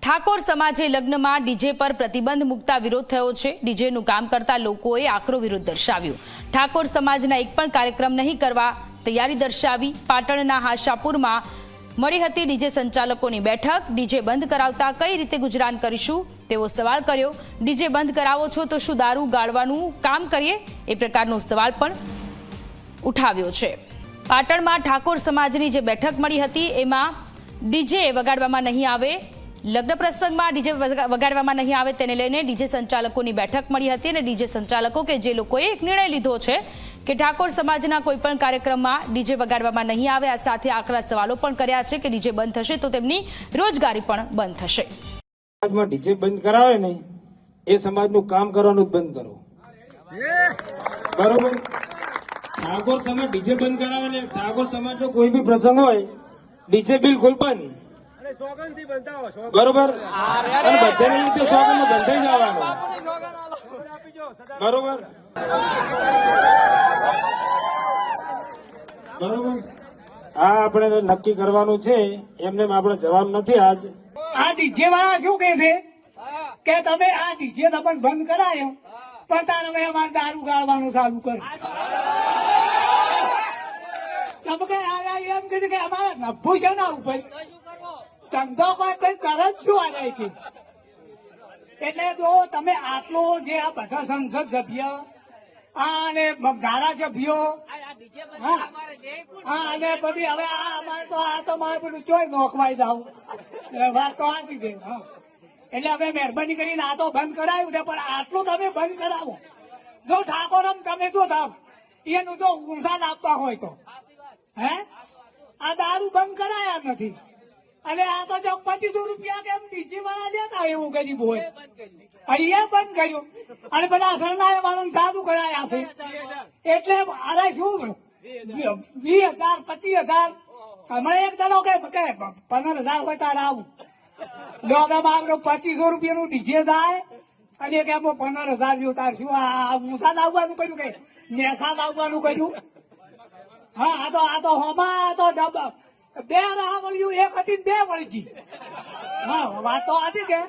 ઠાકોર સમાજે લગ્નમાં ડીજે પર પ્રતિબંધ મૂકતા વિરોધ થયો છે। ડીજેનું કામ કરતા લોકોએ આકરો વિરોધ દર્શાવ્યો। ઠાકોર સમાજના એક પણ કાર્યક્રમ નહીં કરવા તૈયારી દર્શાવી। પાટણના હાશાપુરમાં મળી હતી ડીજે સંચાલકોની બેઠક। ડીજે બંધ કરાવતા કઈ રીતે ગુજરાન કરીશું તેવો સવાલ કર્યો। ડીજે બંધ કરાવો છો તો શું દારૂ ગાળવાનું કામ કરીએ એ પ્રકારનો સવાલ પણ ઉઠાવ્યો છે। પાટણમાં ઠાકોર સમાજની જે બેઠક મળી હતી એમાં ડીજે વગાડવામાં નહીં આવે, લગ્ન પ્રસંગમાં ડીજે વગાડવામાં નહીં આવે તેને લઈને ડીજે સંચાલકોની બેઠક મળી હતી અને ડીજે સંચાલકો કે જે લોકોએ એક નિર્ણય લીધો છે કે ઠાકોર સમાજના કોઈ પણ કાર્યક્રમમાં ડીજે વગાડવામાં નહીં આવે। આ સાથે આકરા સવાલો પણ કર્યા છે કે ડીજે બંધ થશે તો તેમની રોજગારી પણ બંધ થશે। સમાજમાં ડીજે બંધ કરાવે ને એ સમાજનું કામ કરવાનું જ બંધ કરો, બરોબર। ઠાકોર સમાજ ડીજે બંધ કરાવે ને ઠાકોર સમાજનો કોઈ બી પ્રસંગ હોય ડીજે બિલકુલ બંધ, બરોબર। અને બધાને રીતે સોગંદ બંધાઈ જવાનું, બરોબર બરોબર। હા, આપણે નક્કી કરવાનું છે, એમને આપણે જવાબ નથી આજ। આ ડીજે વાળા શું કે છે કે તમે આ ડીજે તમને બંધ કરાયો પણ તમે અમારે દારૂ ગાળવાનું ચાલુ કરો। તમે કે એમ કીધું કે અમારે નભું છે ના ઉપર ધંધો કોઈ કઈ કરે જ શું આ કે એટલે જો તમે આટલો જે આ બધા સંસદ સભ્ય અને ધારાસભ્યો હા અને પછી હવે આ અમારે તો આ તો મારે બધું ચોય નોખવાઈ જાવ વાત તો આથી દે। હા, એટલે હવે મહેરબાની કરીને આ તો બંધ કરાયું છે પણ આટલું તમે બંધ કરાવો। જો ઠાકોરમ તમે જો થાવ એનું જો ઉંસાદ આપવા હોય તો હે આ દારૂ બંધ કરાયા નથી અને આ તો જો 2500 રૂપિયા કેમ ડીજે વાળા લેતા એવું ગરીબ હોય અહીંયા બંધ કર્યું અને બધા શરણાઈ વાળાને સાદું કરાયા છે એટલે અરે શું 20,000 25,000 હમણાં એક દાડો કે 15,000 હોય તારે આવું જો હવે આપણે 2500 રૂપિયાનું ડીજે થાય અને કે 15,000 જેવું તાર શું આ મુસાદ આવવાનું કર્યું કે નેસાદ આવવાનું કર્યું। હા, આ તો હોમાં તો બે રાહ વળ્યું, એક હતી બે વળી ગઈ। હા, વાત તો આથી કે